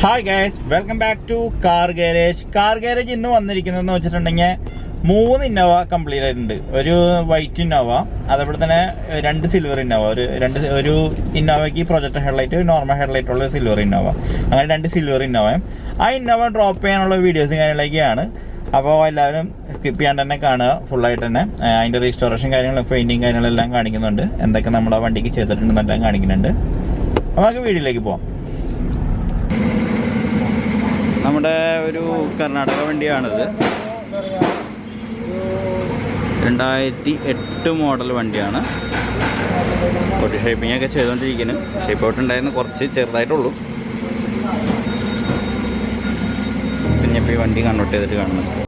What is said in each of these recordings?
Hi guys, welcome back to car garage. Car garage ഇന്ന് വന്നിരിക്കുന്നതെന്ന് വെച്ചിട്ടുണ്ടെങ്കിൽ 3 ഇന്നോവ കംപ്ലീറ്റ് ആയിട്ടുണ്ട്. ഒരു വൈറ്റ് ഇന്നോവ, അതേപോലെ തന്നെ 2 സിൽവർ ഇന്നോവ, ഒരു ഇന്നോവയ്ക്ക് പ്രൊജക്ടർ ഹെഡ്ലൈറ്റ്, നോർമൽ ഹെഡ്ലൈറ്റ് ഉള്ള സിൽവർ ഇന്നോവ, അങ്ങനെ 2 സിൽവർ ഇന്നോവയും. ആ ഇന്നോവ ഡ്രോപ്പ് ചെയ്യാനുള്ള വീഡിയോസും കാര്യങ്ങളിലേക്കാണ്. അപ്പോൾ എല്ലാവരും സ്കിപ്പ് ചെയ്യാണ്ട് തന്നെ കാണുക, ഫുള്ളായിട്ട് തന്നെ. അതിൻ്റെ റീസ്റ്റോറേഷൻ കാര്യങ്ങളും പെയിൻറ്റിങ് കാര്യങ്ങളെല്ലാം കാണിക്കുന്നുണ്ട്, എന്തൊക്കെ നമ്മുടെ വണ്ടിക്ക് ചെയ്തിട്ടുണ്ടെന്നെല്ലാം കാണിക്കുന്നുണ്ട്. അപ്പോൾ നമുക്ക് വീഡിയോയിലേക്ക് പോകാം. നമ്മുടെ ഒരു കർണാടക വണ്ടിയാണിത്. 2008 മോഡൽ വണ്ടിയാണ്. ബോഡി ഷേപ്പിംഗ് ഒക്കെ ചെയ്തുകൊണ്ടിരിക്കുന്നു. ഷേപ്പ് ഔട്ട് ഉണ്ടായിരുന്നു, കുറച്ച് ചെറുതായിട്ടുള്ളൂ. പിന്നെ ഇപ്പോൾ ഈ വണ്ടി കൺവേർട്ട് ചെയ്തിട്ട് കാണുന്നുണ്ട്.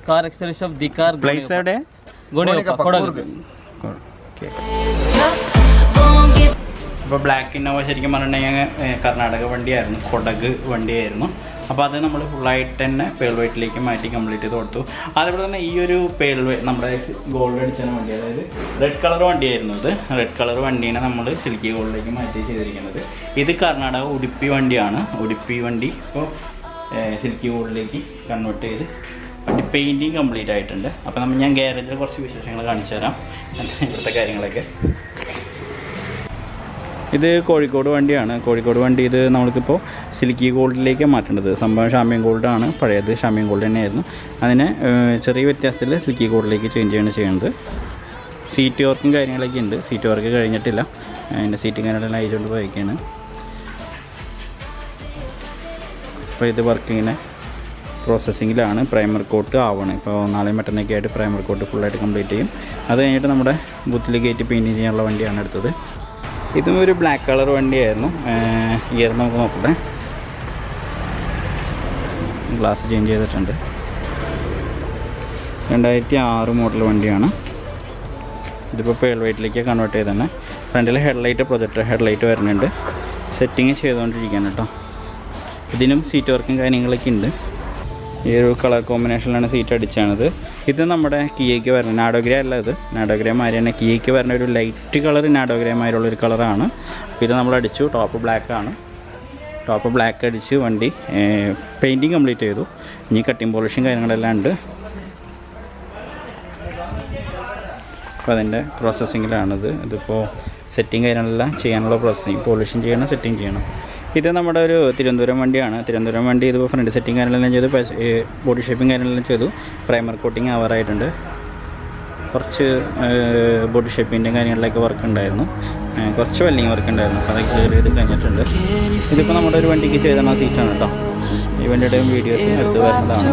car acceleration of the car place അവിടെ അപ്പോൾ ബ്ലാക്ക് ഇന്നോവ ശരിക്കും പറഞ്ഞിട്ടുണ്ടെങ്കിൽ കർണാടക വണ്ടിയായിരുന്നു, കൊടക് വണ്ടിയായിരുന്നു. അപ്പോൾ അത് നമ്മൾ ഫുള്ളായിട്ട് തന്നെ പേൾ വൈറ്റിലേക്ക് മാറ്റി കംപ്ലീറ്റ് ചെയ്ത് കൊടുത്തു. അതേപോലെ തന്നെ ഈ ഒരു പേൾ വൈറ്റ് നമ്മുടെ ഗോൾഡ് അടിച്ച വണ്ടി, അതായത് റെഡ് കളർ വണ്ടിയായിരുന്നു. ഇത് റെഡ് കളർ വണ്ടീനെ നമ്മൾ സിൽക്കി ഗോൾഡിലേക്ക് മാറ്റി ചെയ്തിരിക്കുന്നത്. ഇത് കർണാടക ഉടുപ്പി വണ്ടിയാണ്. ഉടുപ്പി വണ്ടി ഇപ്പോൾ സിൽക്കി ഗോൾഡിലേക്ക് കൺവേർട്ട് ചെയ്ത് വണ്ടി പെയിൻറ്റിങ് കംപ്ലീറ്റ് ആയിട്ടുണ്ട്. അപ്പോൾ ഞാൻ ഗ്യാരേജിൽ കുറച്ച് വിശേഷങ്ങൾ കാണിച്ചു തരാം, ഇവിടുത്തെ കാര്യങ്ങളൊക്കെ. ഇത് കോഴിക്കോട് വണ്ടിയാണ്. കോഴിക്കോട് വണ്ടി ഇത് നമ്മൾക്കിപ്പോൾ സിൽക്കി ഗോൾഡിലേക്ക് മാറ്റേണ്ടത്. സംഭവം ഷാമ്യം ഗോൾഡാണ്, പഴയത് ഷാമ്യം ഗോൾഡ് തന്നെയായിരുന്നു. അതിനെ ചെറിയ വ്യത്യാസത്തിൽ സിൽക്കി ഗോൾഡിലേക്ക് ചേഞ്ച് ചെയ്യാണ് ചെയ്യുന്നത്. സീറ്റ് വർക്കും കാര്യങ്ങളൊക്കെ ഉണ്ട്. സീറ്റ് വർക്ക് കഴിഞ്ഞിട്ടില്ല, അതിൻ്റെ സീറ്റും കാര്യങ്ങളെല്ലാം അയച്ചുകൊണ്ട് പോയിരിക്കുകയാണ്. അപ്പോൾ ഇത് വർക്കിങ്ങിനെ പ്രോസസ്സിങ്ങിലാണ്. പ്രൈമർ കോട്ട് ആവണം. ഇപ്പോൾ നാളെയും മറ്റന്നൊക്കെ ആയിട്ട് പ്രൈമർ കോട്ട് ഫുള്ളായിട്ട് കംപ്ലീറ്റ് ചെയ്യും. അത് കഴിഞ്ഞിട്ട് നമ്മുടെ ബൂത്തിൽ കയറ്റി പെയിൻറ്റിങ് ചെയ്യാനുള്ള വണ്ടിയാണ് എടുത്തത്. ഇതും ഒരു ബ്ലാക്ക് കളർ വണ്ടിയായിരുന്നു. ഇയർ നമുക്ക് നോക്കട്ടെ. ഗ്ലാസ് ചേഞ്ച് ചെയ്തിട്ടുണ്ട്. 2006 മോഡൽ വണ്ടിയാണ്. ഇതിപ്പോൾ പേൾ വൈറ്റിലേക്ക് കൺവേർട്ട് ചെയ്ത് തന്നെ. ഫ്രണ്ടിൽ ഹെഡ്ലൈറ്റ്, പ്രൊജക്ടർ ഹെഡ്ലൈറ്റ് വരുന്നുണ്ട്. സെറ്റിങ് ചെയ്തുകൊണ്ടിരിക്കുകയാണ് കേട്ടോ. ഇതിനും സീറ്റ് വർക്കും കാര്യങ്ങളൊക്കെ ഉണ്ട്. ഈ ഒരു കളർ കോമ്പിനേഷനിലാണ് സീറ്റ് അടിച്ചാണത്. ഇത് നമ്മുടെ കിയയ്ക്ക് വരുന്ന നാഡോഗ്രേ അല്ല, ഇത് നാഡോഗ്രേ മാതിരി തന്നെ കിയയ്ക്ക് വരുന്ന ഒരു ലൈറ്റ് കളർ നാഡോഗ്രേ മാതിരിയുള്ളൊരു കളറാണ്. അപ്പോൾ ഇത് നമ്മൾ അടിച്ചു. ടോപ്പ് ബ്ലാക്കാണ്. ടോപ്പ് ബ്ലാക്ക് അടിച്ച് വണ്ടി പെയിൻറ്റിങ് കംപ്ലീറ്റ് ചെയ്തു. ഇനി കട്ടിങ് പോളിഷും കാര്യങ്ങളെല്ലാം ഉണ്ട്. അപ്പോൾ അതിൻ്റെ പ്രോസസ്സിങ്ങിലാണിത്. ഇതിപ്പോൾ സെറ്റിങ് കാര്യങ്ങളെല്ലാം ചെയ്യാനുള്ള പ്രോസസ്സിങ്, പോളിഷിങ് ചെയ്യണം, സെറ്റിങ് ചെയ്യണം. ഇത് നമ്മുടെ ഒരു തിരുവനന്തപുരം വണ്ടിയാണ്. തിരുവനന്തപുരം വണ്ടി ഇതിപ്പോൾ ഫ്രണ്ട് സെറ്റിംഗ് കാര്യങ്ങളെല്ലാം ചെയ്തു, ബോഡി ഷേപ്പിംഗ് കാര്യങ്ങളെല്ലാം ചെയ്തു, പ്രൈമർ കോട്ടിങ് ആവാറായിട്ടുണ്ട്. കുറച്ച് ബോഡി ഷേപ്പിൻ്റെ കാര്യങ്ങളിലൊക്കെ വർക്ക് ഉണ്ടായിരുന്നു, കുറച്ച് വെൽഡിങ് വർക്ക് ഉണ്ടായിരുന്നു. അപ്പോൾ അതൊക്കെ ക്ലിയർ ചെയ്ത് കഴിഞ്ഞിട്ടുണ്ട്. ഇതിപ്പോൾ നമ്മുടെ ഒരു വണ്ടിക്ക് ചെയ്ത സീറ്റാണ് കേട്ടോ. ഈ വണ്ടിയുടെയും വീഡിയോസ് എടുത്ത് വരുന്നതാണ്.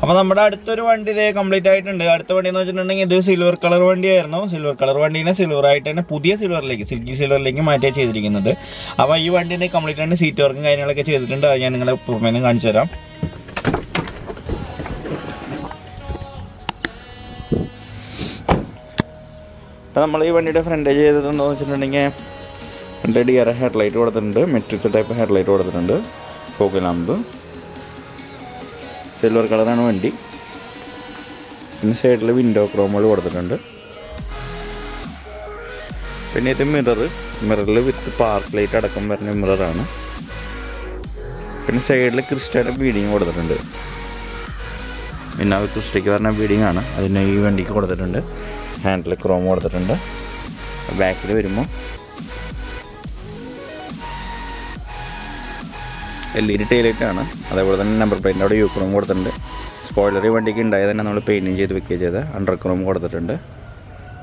അപ്പോൾ നമ്മുടെ അടുത്തൊരു വണ്ടി ഇതേ കംപ്ലീറ്റ് ആയിട്ടുണ്ട്. അടുത്ത വണ്ടി എന്ന് വെച്ചിട്ടുണ്ടെങ്കിൽ ഇത് സിൽവർ കളർ വണ്ടിയായിരുന്നു. സിൽവർ കളർ വണ്ടീനെ സിൽവറായിട്ട് തന്നെ പുതിയ സിൽവറിലേക്ക്, സിൽക്കി സിൽവറിലേക്ക് മാറ്റിയാണ് ചെയ്തിരിക്കുന്നത്. അപ്പോൾ ഈ വണ്ടീൻ്റെ കംപ്ലീറ്റ് ആയിട്ട് സീറ്റ് വർക്കും കാര്യങ്ങളൊക്കെ ചെയ്തിട്ടുണ്ട്. അത് ഞാൻ നിങ്ങളെ പുറമേ നിന്ന് കാണിച്ചു തരാം. അപ്പോൾ നമ്മൾ ഈ വണ്ടിയുടെ ഫ്രണ്ട് ചെയ്തതെന്ന് വെച്ചിട്ടുണ്ടെങ്കിൽ ഫ്രണ്ട് DRA ഹെഡ്ലൈറ്റ് കൊടുത്തിട്ടുണ്ട്, മെട്രിക്സ് ടൈപ്പ് ഹെഡ്ലൈറ്റ് കൊടുത്തിട്ടുണ്ട്, ഫോഗ് ലാമ്പ്, സിൽവർ കളറാണ് വണ്ടി. പിന്നെ സൈഡിൽ വിൻഡോ ക്രോമുകൾ കൊടുത്തിട്ടുണ്ട്. പിന്നെ ഇത് മിററിൽ വിത്ത് പാർക്ക് ലൈറ്റ് അടക്കം വരുന്ന മിററാണ്. പിന്നെ സൈഡിൽ ക്രിസ്റ്റയുടെ ബീഡിങ് കൊടുത്തിട്ടുണ്ട്. പിന്നെ ക്രിസ്റ്റയ്ക്ക് പറഞ്ഞ ബീഡിങ് ആണ്, അതിന് ഈ വണ്ടിക്ക് കൊടുത്തിട്ടുണ്ട്. ഹാൻഡിൽ ക്രോം കൊടുത്തിട്ടുണ്ട്. ബാക്കിൽ വരുമ്പോൾ LED ടൈലൈറ്റാണ്. അതേപോലെ തന്നെ നമ്പർ പ്ലേറ്റിൻ്റെ അവിടെ യൂക്രോം കൊടുത്തിട്ടുണ്ട്. സ്പോയിലർ ഈ വണ്ടിക്ക് ഉണ്ടായത് തന്നെ നമ്മൾ പെയിൻറ്റിങ് ചെയ്ത് വെക്കുക ചെയ്ത് അണ്ടർ ക്രോം കൊടുത്തിട്ടുണ്ട്.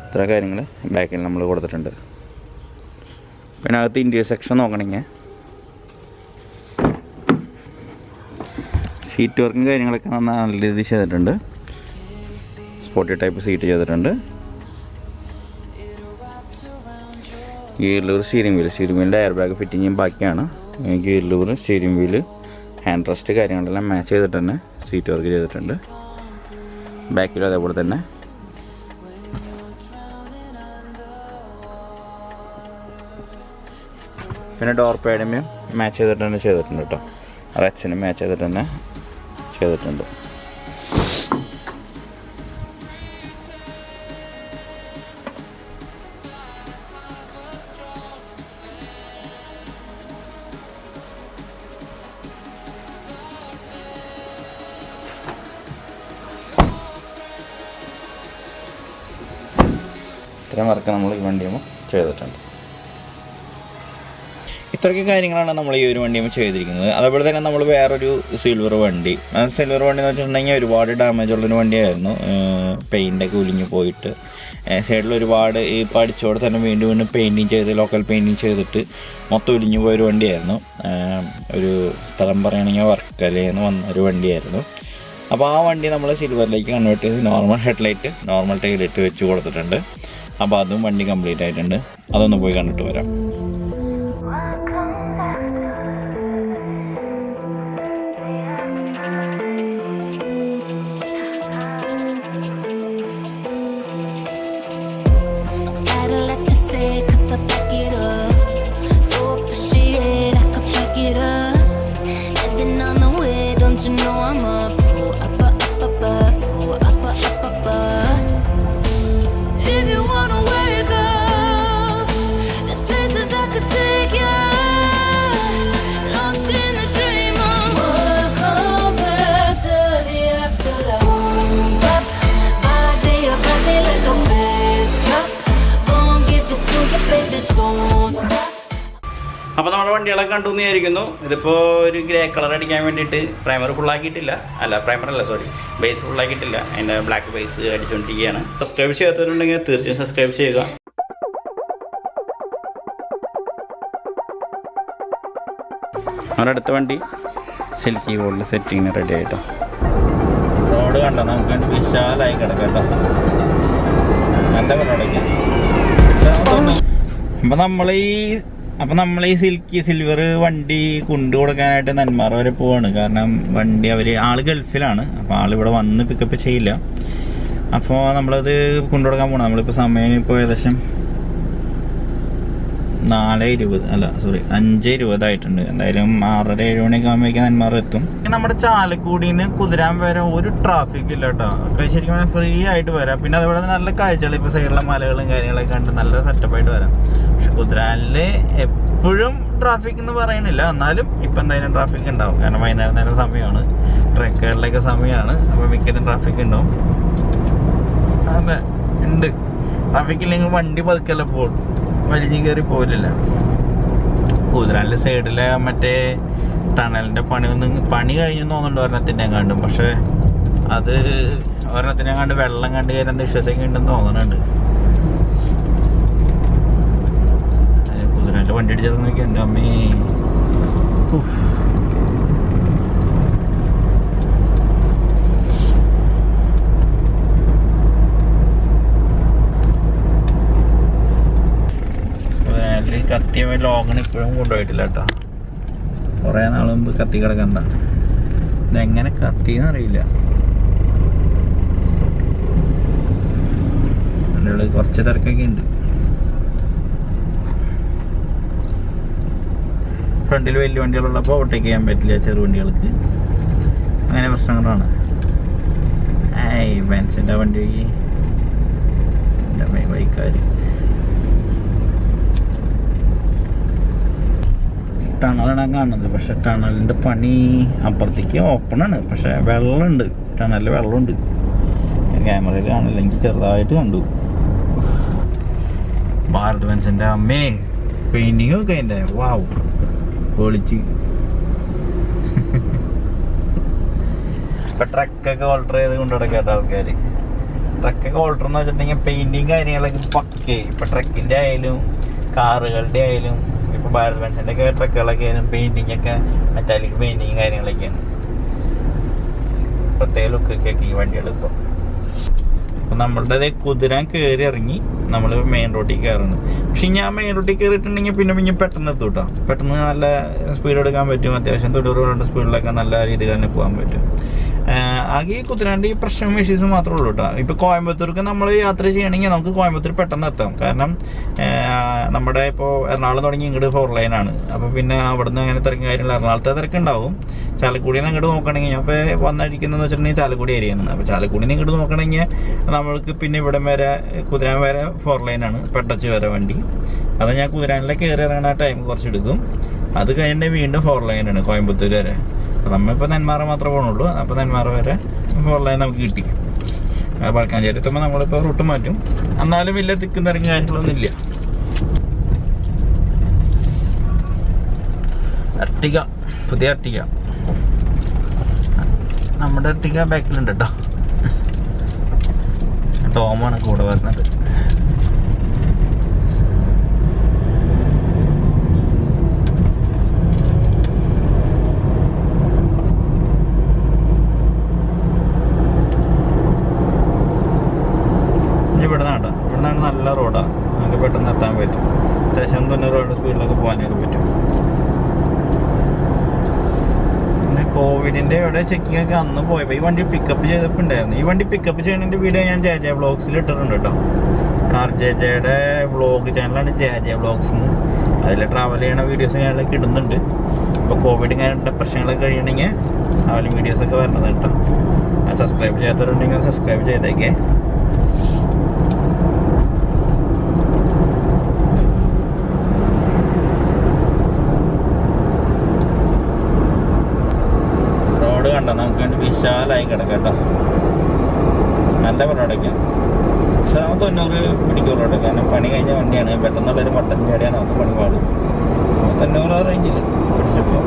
ഇത്ര കാര്യങ്ങൾ ബാക്കിൽ നമ്മൾ കൊടുത്തിട്ടുണ്ട്. പിന്നെ അകത്ത് ഇൻറ്റീരിയർ സെക്ഷൻ നോക്കണമെങ്കിൽ സീറ്റ് വർക്കും കാര്യങ്ങളൊക്കെ നല്ല രീതിയിൽ ചെയ്തിട്ടുണ്ട്. സ്പോർട്ടി ടൈപ്പ് സീറ്റ് ചെയ്തിട്ടുണ്ട്. ഗിയറിലൂർ സ്റ്റിയറിംഗ് വീലിൻ്റെ എയർ ബാഗ് ഫിറ്റിങ്ങും ബാക്കിയാണ്. ഗിയറിലൂർ സ്റ്റിയറിംഗ് വീല് ഹാൻഡ് റെസ്റ്റ് കാര്യങ്ങളെല്ലാം മാച്ച് ചെയ്തിട്ട് തന്നെ സീറ്റ് വർക്ക് ചെയ്തിട്ടുണ്ട്. ബാക്കിലും അതേപോലെ തന്നെ. പിന്നെ ഡോർ പാഡിന് മാച്ച് ചെയ്തിട്ട് തന്നെ ചെയ്തിട്ടുണ്ട് കേട്ടോ. റച്ചിന് മാച്ച് ചെയ്തിട്ട് തന്നെ ചെയ്തിട്ടുണ്ട്. ഇത്രയും വർക്ക് നമ്മൾ ഈ വണ്ടിയുമ്പോൾ ചെയ്തിട്ടുണ്ട്. ഇത്രയ്ക്ക് കാര്യങ്ങളാണ് നമ്മൾ ഈ ഒരു വണ്ടിയുമ്പോൾ ചെയ്തിരിക്കുന്നത്. അതുപോലെ തന്നെ നമ്മൾ വേറൊരു സിൽവർ വണ്ടി എന്ന് വെച്ചിട്ടുണ്ടെങ്കിൽ ഒരുപാട് ഡാമേജ് ഉള്ളൊരു വണ്ടിയായിരുന്നു. പെയിൻ്റൊക്കെ ഉലിഞ്ഞു പോയിട്ട് സൈഡിൽ ഒരുപാട് ഈ പഠിച്ചോടെ തന്നെ വീണ്ടും വീണ്ടും പെയിൻറ്റിങ് ചെയ്ത് ലോക്കൽ പെയിൻറ്റിങ് ചെയ്തിട്ട് മൊത്തം ഉലിഞ്ഞു പോയൊരു വണ്ടിയായിരുന്നു. ഒരു സ്ഥലം പറയുകയാണെങ്കിൽ വർക്കലേന്ന് വന്ന ഒരു വണ്ടിയായിരുന്നു. അപ്പോൾ ആ വണ്ടി നമ്മൾ സിൽവറിലേക്ക് കൺവേർട്ട് ചെയ്ത് നോർമൽ ഹെഡ്ലൈറ്റ് നോർമൽ ടൈലൈറ്റ് വെച്ച് കൊടുത്തിട്ടുണ്ട്. അപ്പോൾ അതും വണ്ടി കംപ്ലീറ്റ് ആയിട്ടുണ്ട്. അതൊന്ന് പോയി കണ്ടിട്ട് വരാം. അപ്പോൾ നമ്മുടെ വണ്ടികളൊക്കെ കണ്ടു എന്ന് വിചാരിക്കുന്നു. ഇതിപ്പോൾ ഒരു ഗ്രേ കളർ അടിക്കാൻ വേണ്ടിയിട്ട് പ്രൈമർ ഫുള്ളാക്കിയിട്ടില്ല, ബേസ് ഫുള്ളാക്കിയിട്ടില്ല. അതിൻ്റെ ബ്ലാക്ക് ബേസ് അടിച്ചുകൊണ്ടിരിക്കുകയാണ്. സബ്സ്ക്രൈബ് ചെയ്യാത്തവരുണ്ടെങ്കിൽ തീർച്ചയായും സബ്സ്ക്രൈബ് ചെയ്യുക. നമ്മുടെ അടുത്ത വണ്ടി സിൽക്കി ബോർഡിൽ സെറ്റിങ്ങിന് റെഡി ആയിട്ടോ. റോഡ് കണ്ടോ, നമുക്ക് വേണ്ടി വിശാലമായി കിടക്കട്ടോ. എന്താ പറയുക, അപ്പം നമ്മൾ ഈ സിൽവർ വണ്ടി കൊണ്ടു കൊടുക്കാനായിട്ട് നെന്മാറ വരെ പോവാണ്. കാരണം വണ്ടി ആള് ഗൾഫിലാണ്. അപ്പോൾ ആളിവിടെ വന്ന് പിക്കപ്പ് ചെയ്യില്ല. അപ്പോൾ നമ്മളത് കൊണ്ടുകൊടുക്കാൻ പോകണം. നമ്മളിപ്പോൾ സമയം ഇപ്പോൾ ഏകദേശം 4:20 അല്ല സോറി 5:20 ആയിട്ടുണ്ട്. എന്തായാലും 6:30-7 മണിയൊക്കെ ആകുമ്പോഴേക്കും നെന്മാറ എത്തും. നമ്മുടെ ചാലക്കുടിയിൽ നിന്ന് കുതിരാൻ വരെ ഒരു ട്രാഫിക് ഇല്ല കേട്ടോ. ശരിക്കും പറഞ്ഞാൽ ഫ്രീ ആയിട്ട് വരാം. പിന്നെ അതുപോലെ നല്ല കാഴ്ചകൾ, ഇപ്പോൾ സൈഡിലെ മലകളും കാര്യങ്ങളൊക്കെ കണ്ട് നല്ല സെറ്റപ്പായിട്ട് വരാം. പക്ഷെ കുതിരാനിൽ എപ്പോഴും ട്രാഫിക് എന്ന് പറയണില്ല, എന്നാലും ഇപ്പം എന്തായാലും ട്രാഫിക് ഉണ്ടാവും. കാരണം വൈകുന്നേരം സമയമാണ്, ട്രക്കുകളിലൊക്കെ സമയമാണ്. അപ്പോൾ മിക്കതും ട്രാഫിക് ഉണ്ടാവും. അതെ ഉണ്ട്. ട്രാഫിക് ഇല്ലെങ്കിൽ വണ്ടി പതുക്കല്ല പോകും, വലിഞ്ഞു കയറി പോലില്ല. കുതിരാനിലെ സൈഡിലെ മറ്റേ ടണലിൻ്റെ പണി കഴിഞ്ഞെന്ന് തോന്നുന്നുണ്ട് ഒരെണ്ണത്തിനെ കണ്ടും. പക്ഷെ അത് ഒരെണ്ണത്തിനെ കണ്ട് വെള്ളം കണ്ട് കയറുന്ന വിശ്വാസമൊക്കെ ഉണ്ടെന്ന് തോന്നുന്നുണ്ട്. കുതിരാനിൽ വണ്ടി അടിച്ചത് നോക്കി എൻ്റെ അമ്മേ. കത്തിയ ലോങ്ങിന് ഇപ്പോഴും കൊണ്ടുപോയിട്ടില്ല കേട്ടോ. കുറേ നാൾ മുമ്പ് കത്തി കിടക്കണ്ട. ഇതെങ്ങനെ കത്തിന്ന് അറിയില്ല. കുറച്ച് തിരക്കൊക്കെ ഉണ്ട്. ഫ്രണ്ടിൽ വലിയ വണ്ടികളുള്ളപ്പോൾ ഓവർടേക്ക് ചെയ്യാൻ പറ്റില്ല ചെറുവണ്ടികൾക്ക്. അങ്ങനെ പ്രശ്നങ്ങളാണ്. ബെൻസിൻ്റെ വണ്ടി ബൈക്കാർ ടണലാണ് കാണുന്നത്. പക്ഷെ ടണലിൻ്റെ പണി അപ്പുറത്തേക്ക് ഓപ്പണാണ്. പക്ഷെ വെള്ളമുണ്ട്, ടണലിൽ വെള്ളമുണ്ട്. ക്യാമറയിൽ കാണില്ല, എനിക്ക് ചെറുതായിട്ട് കണ്ടു. ഭാരത് ബെൻസിൻ്റെ അമ്മേ പെയിൻറ്റിങ് ഒക്കെ അതിൻ്റെ വാവ് പൊളിച്ച്. ഇപ്പം ട്രക്കൊക്കെ ഓൾട്ടർ ചെയ്ത് കൊണ്ടു നടക്കാത്ത ആൾക്കാർ. ട്രക്കൊക്കെ ഓൾട്ടർ എന്ന് വെച്ചിട്ടുണ്ടെങ്കിൽ പെയിൻറ്റിങ് കാര്യങ്ങളൊക്കെ പക്കേ. ഇപ്പം ട്രക്കിൻ്റെ ആയാലും കാറുകളുടെ ആയാലും ഇപ്പോൾ ഭാരത് ബെൻസിൻ്റെ ഒക്കെ ട്രക്കുകളൊക്കെ ആയാലും പെയിൻറ്റിങ് ഒക്കെ മെറ്റാലിക് പെയിൻറ്റിങ് കാര്യങ്ങളൊക്കെയാണ്. പ്രത്യേക ലുക്കൊക്കെ ഈ വണ്ടികൾ ഇപ്പോൾ. അപ്പം നമ്മളുടെ കുതിരാൻ കയറി ഇറങ്ങി നമ്മൾ മെയിൻ റോഡിൽ കയറണം. പക്ഷെ ഞാൻ മെയിൻ റോഡിൽ കയറിയിട്ടുണ്ടെങ്കിൽ പിന്നെ പെട്ടെന്ന് എത്തും കേട്ടോ. പെട്ടെന്ന് നല്ല സ്പീഡ് എടുക്കാൻ പറ്റും. അത്യാവശ്യം 90 സ്പീഡിലൊക്കെ നല്ല രീതിയിൽ തന്നെ പോകാൻ പറ്റും. ആകെ ഈ കുതിരാൻ്റെ ഈ പ്രശ്നം ഇഷ്യൂസ് മാത്രമേ ഉള്ളൂ കേട്ടോ. ഇപ്പോൾ കോയമ്പത്തൂർക്ക് നമ്മൾ യാത്ര ചെയ്യണമെങ്കിൽ നമുക്ക് കോയമ്പത്തൂർ പെട്ടെന്ന് എത്താം. കാരണം നമ്മുടെ ഇപ്പോൾ എറണാകുളം തുടങ്ങി ഇങ്ങോട്ട് 4 ലൈനാണ്. അപ്പോൾ പിന്നെ അവിടുന്ന് അങ്ങനെ തിരക്കും കാര്യമില്ല. എറണാകുളത്തെ തിരക്കുണ്ടാവും. ചാലക്കുടിയിൽ നിന്ന് ഇങ്ങോട്ട് നോക്കണമെങ്കിൽ ഞാൻ ഇപ്പോൾ വന്നടിക്കുന്നതെന്ന് വെച്ചിട്ടുണ്ടെങ്കിൽ ചാലക്കുടി ഏരിയയാണ്. അപ്പോൾ ചാലക്കുടിയിൽ നിന്ന് ഇങ്ങോട്ട് നോക്കണമെങ്കിൽ നമ്മൾക്ക് പിന്നെ ഇവിടെ വരെ കുതിരാൻ വരെ 4 ലൈനാണ്, പെട്ടച്ച് വരെ വണ്ടി. അത് ഞാൻ കുതിരാനിലേക്ക് കയറി ഇറങ്ങുന്ന ടൈം കുറച്ച് എടുക്കും. അത് കഴിഞ്ഞിട്ട് വീണ്ടും 4 ലൈനാണ് കോയമ്പത്തൂർ വരെ. നമ്മളിപ്പോൾ നെന്മാറ മാത്രമേ പോകണുള്ളൂ. അപ്പോൾ നെന്മാറ വരെ 4 ലൈൻ നമുക്ക് കിട്ടി. വളക്കാഞ്ചേരി എത്തുമ്പോൾ നമ്മളിപ്പോൾ റൂട്ട് മാറ്റും. എന്നാലും വലിയ തിക്കും തിരക്കും കാര്യങ്ങളൊന്നും ഇല്ല. അർട്ടിക, പുതിയ അർട്ടിക. നമ്മുടെ അർട്ടിക ബാക്കിലുണ്ട് കേട്ടോ. ടോമാണ് കൂടെ വരുന്നത്. ഇവിടുന്നാണ് നല്ല റോഡാണ്. നമുക്ക് പെട്ടെന്ന് എത്താൻ പറ്റും. അത്യാവശ്യം 90 സ്പീഡിലൊക്കെ പോകാനൊക്കെ പറ്റും. പിന്നെ കോവിഡിൻ്റെ ഇവിടെ ചെക്കിംഗ് ഒക്കെ അന്ന് പോയപ്പോൾ ഈ വണ്ടി പിക്കപ്പ് ചെയ്തപ്പോൾ ഉണ്ടായിരുന്നു. ഈ വണ്ടി പിക്കപ്പ് ചെയ്യുന്നതിൻ്റെ വീഡിയോ ഞാൻ ജെ വ്ളോഗ്സിൽ ഇട്ടിട്ടുണ്ട് കേട്ടോ. കാർ ജെയുടെ വ്ളോഗ് ചാനലാണ് ജെ വ്ളോഗ്സ് എന്ന്. അതിൽ ട്രാവൽ ചെയ്യണ വീഡിയോസ് ഞാനൊക്കെ ഇടുന്നുണ്ട്. ഇപ്പോൾ കോവിഡ് ഇങ്ങനെ പ്രശ്നങ്ങളൊക്കെ കഴിയണമെങ്കിൽ ട്രാവലിംഗ് വീഡിയോസൊക്കെ വരുന്നത് കേട്ടോ. സബ്സ്ക്രൈബ് ചെയ്യാത്തവരുണ്ടെങ്കിൽ സബ്സ്ക്രൈബ് ചെയ്തേക്കേ. കണ്ടോ, നമുക്ക് വേണ്ടി വിശാലമായി കിടക്കാം കേട്ടോ. നല്ല റോഡൊക്കെയാണ്. പക്ഷെ നമുക്ക് 90 പിടിക്കും റോഡ്. കാരണം പണി കഴിഞ്ഞ വണ്ടിയാണ്. പെട്ടെന്നുള്ളൊരു മട്ടൻ ചാടിയാണ് നമുക്ക് പണി പാടും. 90 റേഞ്ചിൽ പിടിച്ചപ്പോൾ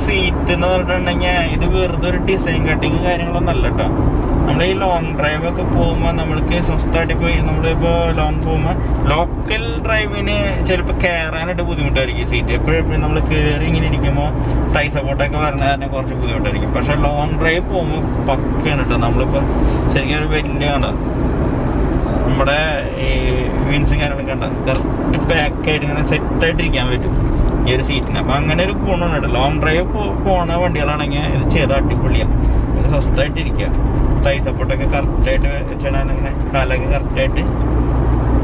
സീറ്റ് എന്ന് പറഞ്ഞിട്ടുണ്ടെങ്കിൽ ഇത് വെറുതെ ഒരു ഡിസൈൻ കട്ടിങ് കാര്യങ്ങളൊന്നും അല്ല കേട്ടോ. നമ്മൾ ഈ ലോങ് ഡ്രൈവ് ഒക്കെ പോകുമ്പോൾ നമ്മൾക്ക് സ്വസ്ഥമായിട്ട് പോയി നമ്മളിപ്പോൾ ലോങ് പോകുമ്പോൾ ലോക്കൽ ഡ്രൈവിന് ചിലപ്പോൾ കയറാനായിട്ട് ബുദ്ധിമുട്ടായിരിക്കും. സീറ്റ് എപ്പോഴും നമ്മൾ കയറി ഇങ്ങനെ ഇരിക്കുമ്പോൾ തൈ സപ്പോർട്ടൊക്കെ വരുന്ന കാരണം കുറച്ച് ബുദ്ധിമുട്ടായിരിക്കും. പക്ഷേ ലോങ് ഡ്രൈവ് പോകുമ്പോൾ പക്കയാണ് കേട്ടോ. നമ്മളിപ്പോൾ ശരിക്കും ഒരു വലിയ കണ്ടോ നമ്മുടെ ഈ വിൻസും കാര്യങ്ങളൊക്കെ കണ്ടോ കറക്റ്റ് പാക്കായിട്ട് ഇങ്ങനെ സെറ്റായിട്ടിരിക്കാൻ പറ്റും ഈ ഒരു സീറ്റിന്. അപ്പം അങ്ങനെ ഒരു ഗുണമാണ് കേട്ടോ. ലോങ് ഡ്രൈവ് പോണ വണ്ടികളാണെങ്കിൽ ഇത് ചെയ്ത അടിപൊളിയാണ്. ഇത് സ്വസ്ഥമായിട്ടിരിക്കുക. തൈ സപ്പോർട്ടൊക്കെ കറക്റ്റായിട്ട് വെച്ചാൽ ഇങ്ങനെ കാലൊക്കെ കറക്റ്റായിട്ട്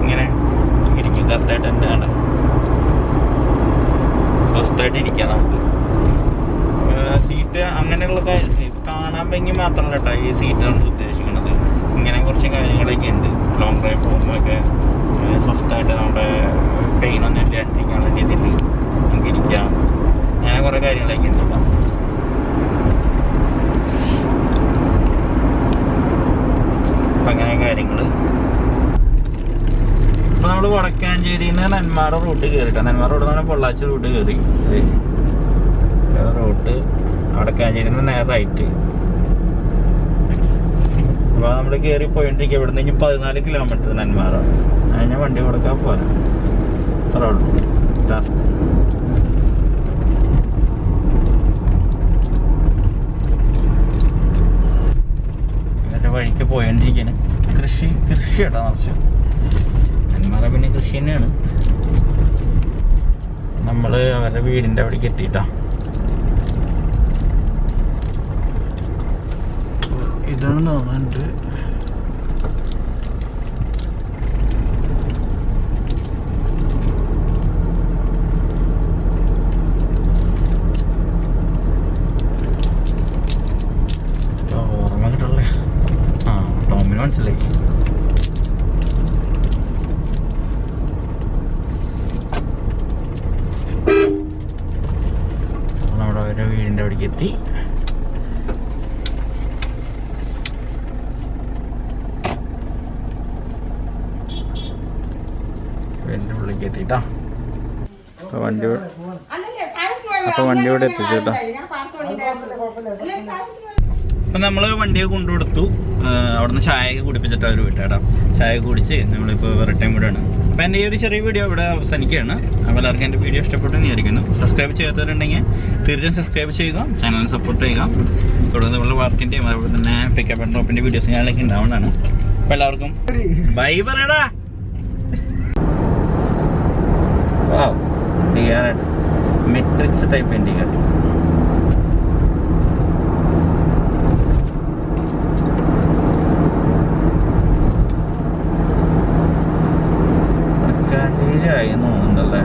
ഇങ്ങനെ ഇരിക്കും. കറക്റ്റായിട്ട് തന്നെ ആണ് ഫസ്റ്റായിട്ട് ഇരിക്കാം നമുക്ക്. സീറ്റ് അങ്ങനെയുള്ള കാര്യം കാണാൻ ഭംഗി മാത്രമല്ല കേട്ടോ ഈ സീറ്റ് നമ്മൾ ഉദ്ദേശിക്കുന്നത്. ഇങ്ങനെ കുറച്ച് കാര്യങ്ങളൊക്കെ ഉണ്ട്. ലോങ് ഡ്രൈവ് പോകുമ്പോഴൊക്കെ സ്വസ്ഥമായിട്ട് നമ്മുടെ പെയിനൊന്നും ഇല്ലാണ്ടിരിക്കാനുള്ള രീതിയിൽ നമുക്ക് ഇരിക്കാം. അങ്ങനെ കുറേ കാര്യങ്ങളൊക്കെ ഉണ്ട് കേട്ടോ. അപ്പം അങ്ങനെ കാര്യങ്ങൾ. ഇപ്പം നമ്മൾ വടക്കാഞ്ചേരിയിൽ നിന്ന് നെന്മാറ റൂട്ട് കയറിയിട്ടാണ്. നെന്മാറ റോഡ് എന്ന് പറഞ്ഞാൽ പൊള്ളാച്ചി റൂട്ട് കയറി റൂട്ട് വടക്കാഞ്ചേരിയിൽ നിന്ന് നേരെ റൈറ്റ്. അപ്പോൾ നമ്മൾ കയറി പോയിട്ടിരിക്കുക. ഇവിടെ നിന്ന് 14 കിലോമീറ്റർ നെന്മാറ. അതിന് വണ്ടി കൊടുക്കാൻ പോരാ, അത്ര ഉള്ളൂ ടാസ്ക്. ഇതിൻ്റെ വഴിക്ക് പോയിട്ടിരിക്കുകയാണ്. കൃഷിയാട്ടോ നിറച്ച്. നെന്മാറ പിന്നെ കൃഷി തന്നെയാണ്. നമ്മൾ അവരുടെ വീടിൻ്റെ അവിടേക്ക് എത്തിയിട്ടാ. ഇതാണ് തോന്നുന്നുണ്ട്. ഓർമ്മ കിട്ടല്ലേ? ആ, ടോമിന് മനസ്സിലായി. നമ്മുടെ അവരുടെ വീടിൻ്റെ അവിടേക്ക് എത്തി. എത്തിട്ടാ. അപ്പോൾ വണ്ടി ഇവിടെ എത്തിച്ചു കേട്ടോ. അപ്പം നമ്മൾ വണ്ടിയൊക്കെ കൊണ്ടുകൊടുത്തു. അവിടുന്ന് ചായയൊക്കെ കുടിപ്പിച്ചിട്ട് അവർ വിട്ടാട്ടോ. ചായ കുടിച്ച് നമ്മളിപ്പോൾ റിട്ടേൺ വിടുകയാണ്. അപ്പോൾ എൻ്റെ ഈ ഒരു ചെറിയ വീഡിയോ ഇവിടെ അവസാനിക്കുകയാണ്. അപ്പോൾ എല്ലാവർക്കും എൻ്റെ വീഡിയോ ഇഷ്ടപ്പെട്ടു വിചാരിക്കുന്നു. സബ്സ്ക്രൈബ് ചെയ്യാത്തവരുണ്ടെങ്കിൽ തീർച്ചയായും സബ്സ്ക്രൈബ് ചെയ്യുക, ചാനലിനെ സപ്പോർട്ട് ചെയ്യുക. തുടർന്ന് നമ്മൾ വർക്കിൻ്റെയും അതുപോലെ തന്നെ പിക്കപ്പ് ആൻഡ് ഡ്രോപ്പിൻ്റെ വീഡിയോസ് ഞാനിലേക്ക് ഉണ്ടാവുന്നതാണ്. അപ്പോൾ എല്ലാവർക്കും ബൈ പറയടാ. Matrix type indicator. ആയി തോന്നുന്നുണ്ടല്ലേ.